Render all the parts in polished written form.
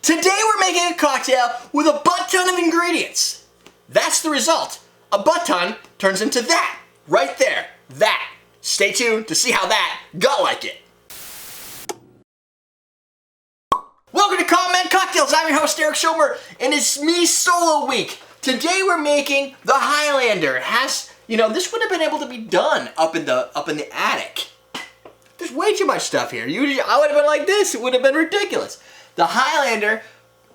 Today we're making a cocktail with a butt ton of ingredients. That's the result. A butt ton turns into that, right there, that. Stay tuned to see how that got like it. Welcome to Comment Cocktails. I'm your host, Derrick Schommer, and it's me solo week. Today we're making the Highlander. It has, this would have been able to be done up in the attic. There's way too much stuff here. Usually I would have been like this. It would have been ridiculous. The Highlander,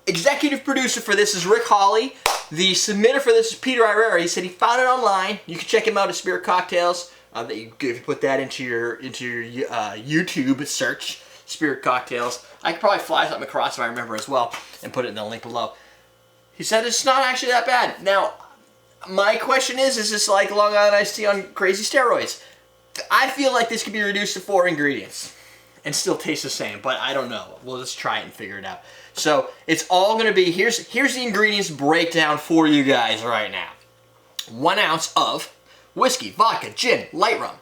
executive producer for this is Rick Hawley. The submitter for this is Peter Irera. He said he found it online. You can check him out at Spirit Cocktails. If you put that into your YouTube search, Spirit Cocktails. I could probably fly something across if I remember as well and put it in the link below. He said it's not actually that bad. Now, my question is this like Long Island iced tea on crazy steroids? I feel like this could be reduced to 4 ingredients and still taste the same, but I don't know. We'll just try it and figure it out. So it's all gonna be, here's the ingredients breakdown for you guys right now. 1 ounce of whiskey, vodka, gin, light rum.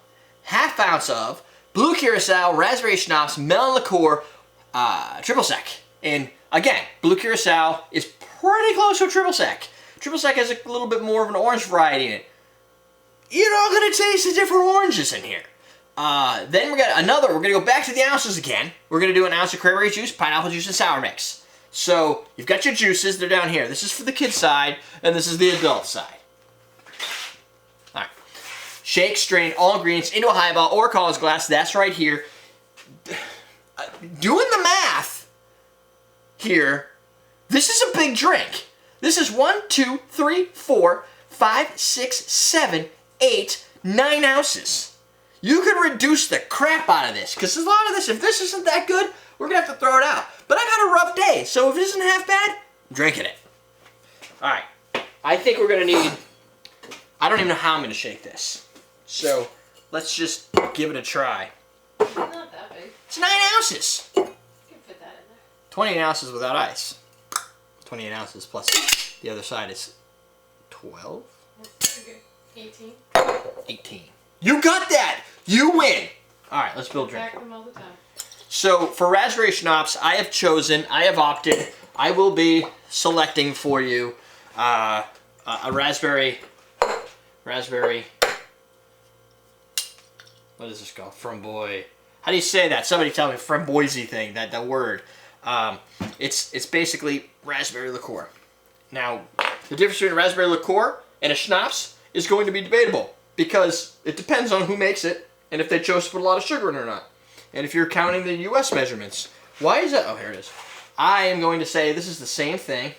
1/2 ounce of blue curacao, raspberry schnapps, melon liqueur, triple sec. And again, blue curacao is pretty close to a triple sec. Triple sec has a little bit more of an orange variety in it. You're not gonna taste the different oranges in here. Then we're gonna go back to the ounces again. We're gonna do 1 ounce of cranberry juice, pineapple juice, and sour mix. So you've got your juices, they're down here. This is for the kid side, and this is the adult side. All right. Shake, strain all ingredients into a highball or Collins glass. That's right here. Doing the math here, this is a big drink. This is 1, 2, 3, 4, 5, 6, 7, 8, 9 ounces. You could reduce the crap out of this, because a lot of this, if this isn't that good, we're going to have to throw it out. But I got a rough day, so if it isn't half bad, I'm drinking it. All right, I think we're going to need, I don't even know how I'm going to shake this. So let's just give it a try. It's not that big. It's 9 ounces. You can fit that in there. 28 ounces without ice. 28 ounces plus the other side is 12? That's pretty good. 18. 18. You got that! You win! Alright, let's build drink. Back them all the time. So, for raspberry schnapps, I have opted, I will be selecting for you a raspberry, what is this called? Framboise. How do you say that? Somebody tell me, framboise thing, that word. It's basically raspberry liqueur. Now, the difference between a raspberry liqueur and a schnapps is going to be debatable because it depends on who makes it and if they chose to put a lot of sugar in it or not. And if you're counting the US measurements. Why is that? Oh, here it is. I am going to say this is the same thing,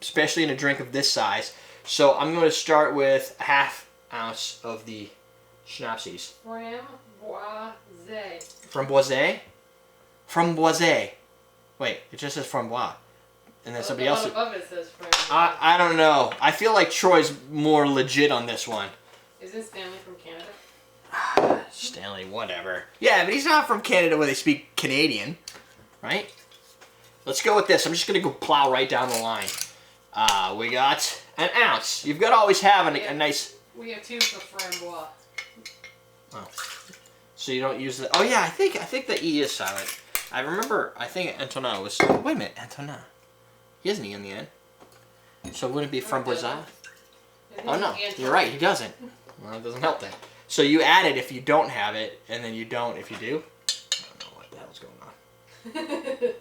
especially in a drink of this size. So I'm going to start with 1/2 ounce of the schnapsies. Framboise. Framboise? Framboise. Wait, it just says framboise. And then somebody else. Above it says framboise. I don't know. I feel like Troy's more legit on this one. Isn't Stanley from Canada? Stanley, whatever. Yeah, but he's not from Canada where they speak Canadian, right? Let's go with this. I'm just going to go plow right down the line. We got 1 ounce. You've got to always have a nice... We have 2 for framboise. Oh. So you don't use the... Oh, yeah, I think the E is silent. I remember, I think Antonin was... Wait a minute, Antonin. He has an E in the end. So wouldn't it be framboise? Oh, no. You're right, he doesn't. Well, it doesn't help then. So you add it if you don't have it, and then you don't if you do. I don't know what the hell's going on.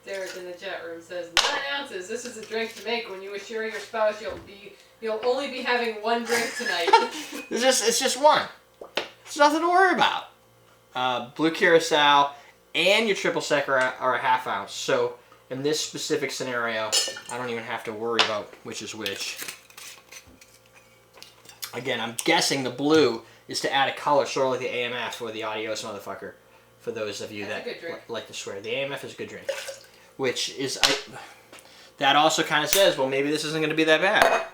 Derek in the chat room says 9 ounces. This is a drink to make when you assure your spouse you'll only be having 1 drink tonight. It's just 1. It's nothing to worry about. Blue curacao and your triple sec are 1/2 ounce. So in this specific scenario, I don't even have to worry about which is which. Again, I'm guessing the blue is to add a color, sort of like the AMF or the Adios motherfucker, for those of you that like to swear. The AMF is a good drink. Which is, that also kind of says, well, maybe this isn't going to be that bad.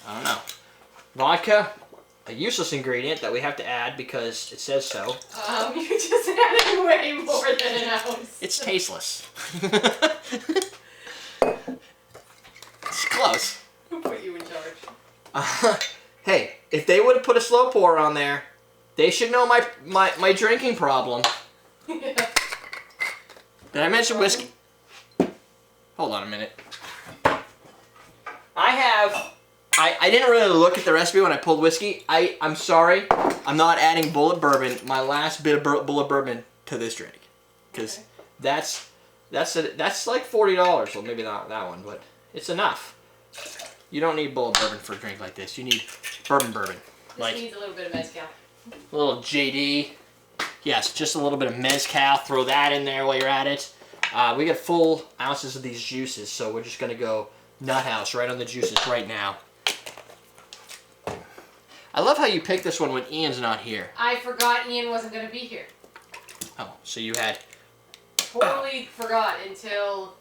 I don't know. Vodka, a useless ingredient that we have to add because it says so. You just added way more than 1 ounce. It's tasteless. It's close. Who put you in charge? Hey, if they would have put a slow pour on there, they should know my drinking problem. Yeah. Did I mention whiskey? Hold on a minute. I didn't really look at the recipe when I pulled whiskey. I'm sorry. I'm not adding bullet bourbon, my last bit of bullet bourbon, to this drink. Because that's like $40. Well, maybe not that one, but it's enough. You don't need bullet bourbon for a drink like this. You need bourbon. This needs a little bit of mezcal. A little JD. Yes, just a little bit of mezcal. Throw that in there while you're at it. We got full ounces of these juices, so we're just going to go nut house right on the juices right now. I love how you picked this one when Ian's not here. I forgot Ian wasn't going to be here. Oh, so you had... Totally forgot until...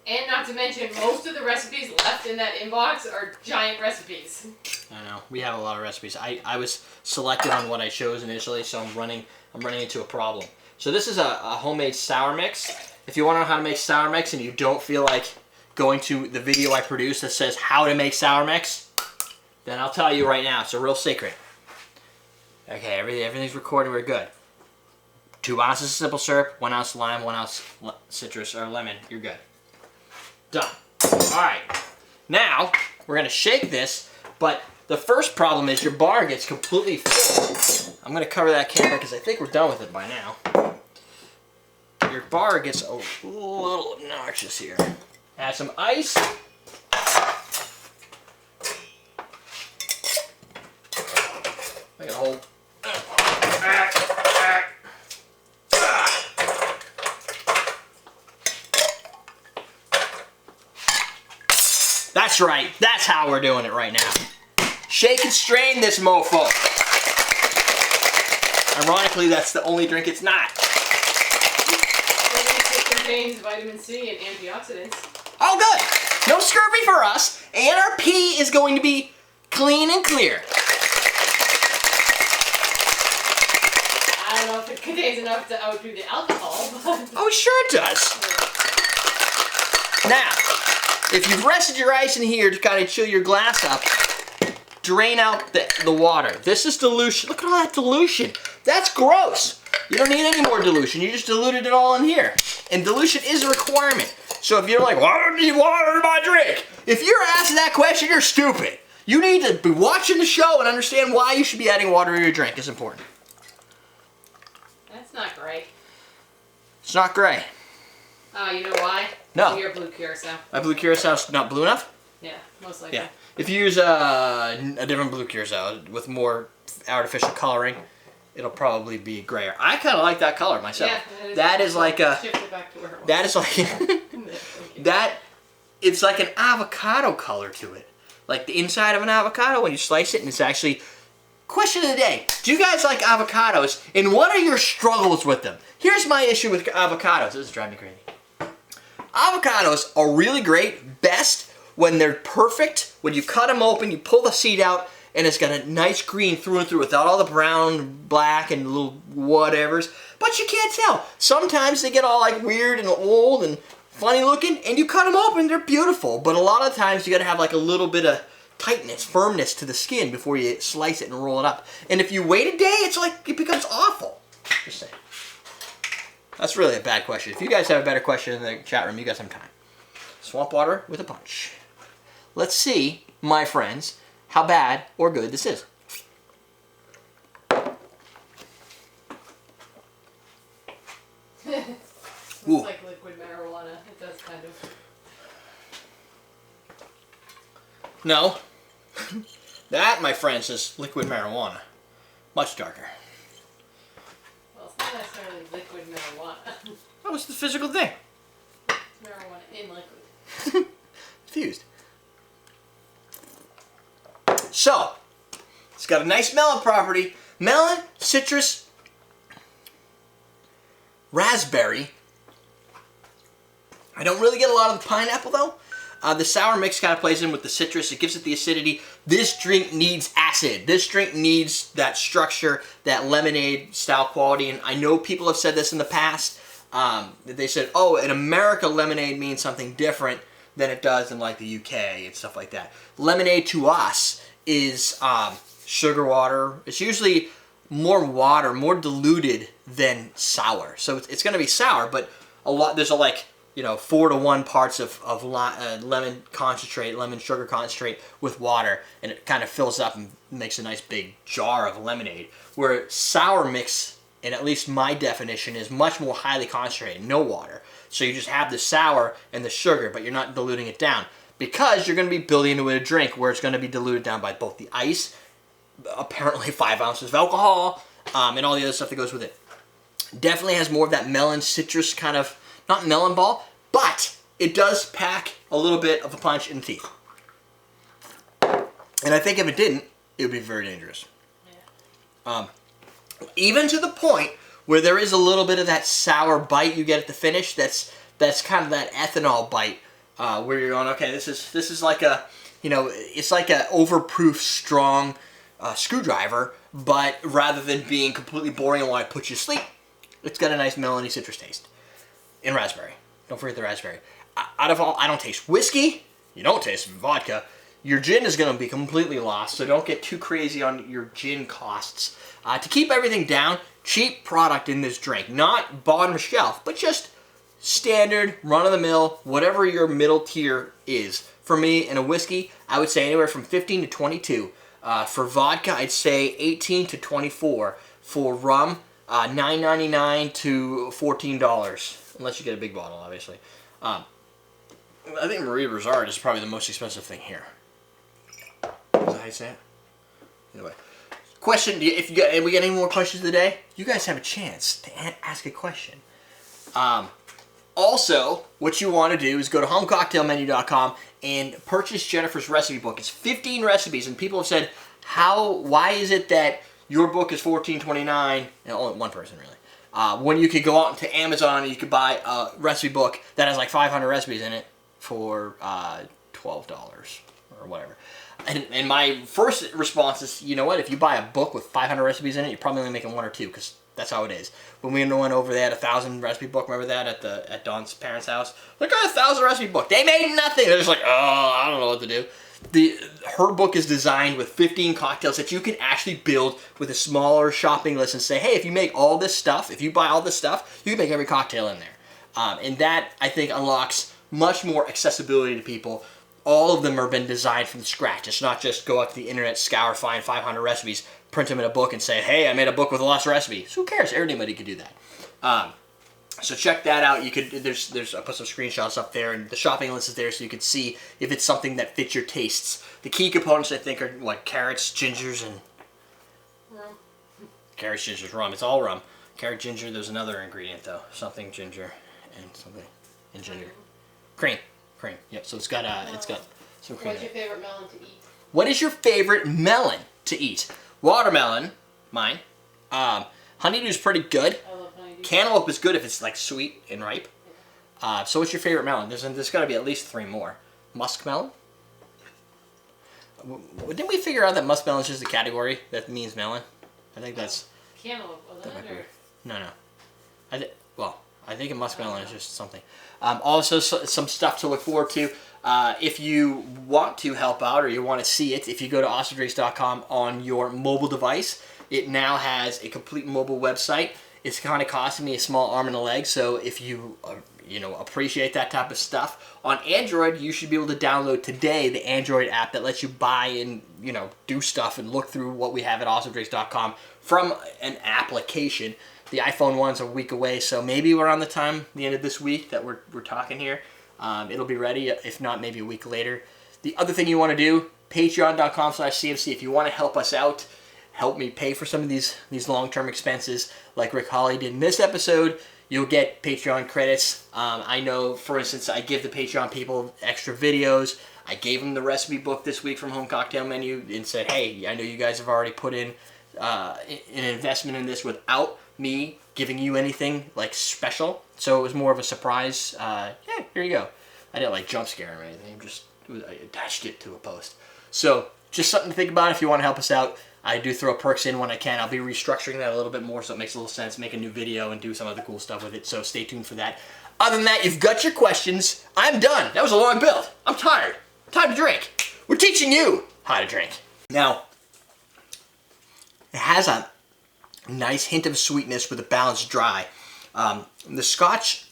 And not to mention, most of the recipes left in that inbox are giant recipes. I know. We have a lot of recipes. I was selected on what I chose initially, so I'm running into a problem. So this is a homemade sour mix. If you want to know how to make sour mix and you don't feel like going to the video I produced that says how to make sour mix, then I'll tell you right now. It's a real secret. Okay, everything's recorded. We're good. 2 ounces of simple syrup, 1 ounce lime, 1 ounce citrus or lemon. You're good. Done. All right. Now we're gonna shake this, but the first problem is your bar gets completely full. I'm gonna cover that camera because I think we're done with it by now. Your bar gets a little obnoxious here. Add some ice. Make a whole. That's right. That's how we're doing it right now. Shake and strain this mofo. Ironically, that's the only drink it's not. It contains vitamin C and antioxidants. Oh, good. No scurvy for us. And our pee is going to be clean and clear. I don't know if it contains enough to outdo the alcohol, but... Oh, sure it does. Now, if you've rested your ice in here to kind of chill your glass up, drain out the water. This is dilution. Look at all that dilution. That's gross. You don't need any more dilution. You just diluted it all in here. And dilution is a requirement. So if you're like, well, I don't need water in my drink. If you're asking that question, you're stupid. You need to be watching the show and understand why you should be adding water in your drink. It's important. That's not great. It's not gray. Oh, you know why? No. You're blue Curacao. My blue Curaçao's not blue enough? Yeah, most likely. Yeah. If you use a different blue Curacao with more artificial coloring, it'll probably be grayer. I kind of like that color myself. Yeah, that is like a... Shift it back to where it was. That is like... It's like an avocado color to it. Like the inside of an avocado when you slice it, and it's actually... Question of the day. Do you guys like avocados? And what are your struggles with them? Here's my issue with avocados. This is driving me crazy. Avocados are really great, best when they're perfect. When you cut them open, you pull the seed out, and it's got a nice green through and through without all the brown, black, and little whatevers. But you can't tell. Sometimes they get all like weird and old and funny looking, and you cut them open, they're beautiful. But a lot of times you gotta have like a little bit of tightness, firmness to the skin before you slice it and roll it up. And if you wait a day, it's like, it becomes awful. Just saying. That's really a bad question. If you guys have a better question in the chat room, you got some time. Swamp water with a punch. Let's see, my friends, how bad or good this is. Looks Ooh. like liquid marijuana. It does kind of. No. That, my friends, is liquid marijuana. Much darker. Well, it's not necessarily liquid marijuana. Oh, it's the physical thing. It's marijuana in liquid. Infused. So, it's got a nice melon property. Melon, citrus, raspberry. I don't really get a lot of the pineapple though. The sour mix kind of plays in with the citrus. It gives it the acidity. This drink needs acid. This drink needs that structure, that lemonade style quality. And I know people have said this in the past. They said, oh, in America, lemonade means something different than it does in like the UK and stuff like that. Lemonade to us is sugar water. It's usually more water, more diluted than sour. So it's going to be sour, but a lot. There's a like 4-to-1 parts of lemon concentrate, lemon sugar concentrate with water, and it kind of fills up and makes a nice big jar of lemonade. Where sour mix, and at least my definition, is much more highly concentrated, no water. So you just have the sour and the sugar, but you're not diluting it down. Because you're going to be building into a drink where it's going to be diluted down by both the ice, apparently 5 ounces of alcohol, and all the other stuff that goes with it. Definitely has more of that melon citrus kind of, not melon ball, but it does pack a little bit of a punch in the teeth. And I think if it didn't, it would be very dangerous. Yeah. Even to the point where there is a little bit of that sour bite you get at the finish. That's kind of that ethanol bite where you're going, okay, this is like a, it's like a overproof strong screwdriver, but rather than being completely boring and want to put you to sleep, it's got a nice melony citrus taste. And raspberry. Don't forget the raspberry. Out of all, I don't taste whiskey. You don't taste vodka. Your gin is going to be completely lost, so don't get too crazy on your gin costs. To keep everything down, cheap product in this drink. Not bottom shelf, but just standard, run-of-the-mill, whatever your middle tier is. For me, in a whiskey, I would say anywhere from 15 to 22. For vodka, I'd say 18 to 24. For rum, $9.99 to $14, unless you get a big bottle, obviously. I think Marie Brizard is probably the most expensive thing here. Is that how you say it? Anyway, question: if we get any more questions today, you guys have a chance to ask a question. Also, what you want to do is go to homecocktailmenu.com and purchase Jennifer's recipe book. It's 15 recipes, and people have said, why is it that your book is $14.29, and only one person really, when you could go out to Amazon and you could buy a recipe book that has like 500 recipes in it for $12 or whatever. And my first response is, you know what, if you buy a book with 500 recipes in it, you're probably only making 1 or 2, because that's how it is. When we went over, they had a 1,000 recipe book. Remember that at Dawn's parents' house? They got a 1,000 recipe book. They made nothing. They're just like, oh, I don't know what to do. Her book is designed with 15 cocktails that you can actually build with a smaller shopping list and say, hey, if you make all this stuff, if you buy all this stuff, you can make every cocktail in there. And that, I think, unlocks much more accessibility to people. All of them have been designed from scratch. It's not just go up to the internet, scour, find 500 recipes, print them in a book, and say, hey, I made a book with lots of recipes. Who cares? Anybody could do that. So check that out. You could I put some screenshots up there, and the shopping list is there, so you can see if it's something that fits your tastes. The key components, I think, are what, carrots, gingers, and rum. Carrots, gingers, rum. It's all rum. Carrot, ginger. There's another ingredient though. Something ginger and something and ginger. Cream. Yep. So it's got some cream. What's your favorite melon to eat? What is your favorite melon to eat? Watermelon, mine. Honeydew's pretty good. I love honeydew. Cantaloupe is good if it's like sweet and ripe. So what's your favorite melon? There's got to be at least 3 more. Muskmelon? Didn't we figure out that muskmelon is just a category that means melon? I think that's... Cantaloupe, wasn't it? Or... No. I think a muskmelon is just something. Also, some stuff to look forward to. If you want to help out or you want to see it, if you go to awesomedrinks.com on your mobile device, it now has a complete mobile website. It's kind of costing me a small arm and a leg, so if you appreciate that type of stuff, on Android, you should be able to download today the Android app that lets you buy and do stuff and look through what we have at awesomedrinks.com from an application. The iPhone one's a week away, so maybe around the end of this week that we're talking here, it'll be ready. If not, maybe a week later. The other thing you want to do, patreon.com/CMC. If you want to help us out, help me pay for some of these long-term expenses like Rick Hawley did in this episode, you'll get Patreon credits. I know, for instance, I give the Patreon people extra videos. I gave them the recipe book this week from Home Cocktail Menu and said, hey, I know you guys have already put in an investment in this without me giving you anything like special, so it was more of a surprise. Yeah, here you go. I didn't like jump scare him or anything. I attached it to a post. So just something to think about if you want to help us out. I do throw perks in when I can. I'll be restructuring that a little bit more so it makes a little sense. Make a new video and do some other cool stuff with it. So stay tuned for that. Other than that, you've got your questions. I'm done. That was a long build. I'm tired. Time to drink. We're teaching you how to drink. Now, it has a nice hint of sweetness with a balanced dry. The Scotch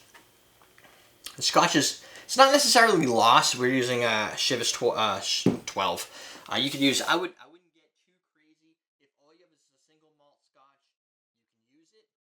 The Scotch is, it's not necessarily lost. We're using Chivas 12. You could use, I wouldn't get too crazy. If all you have is a single malt Scotch, you can use it.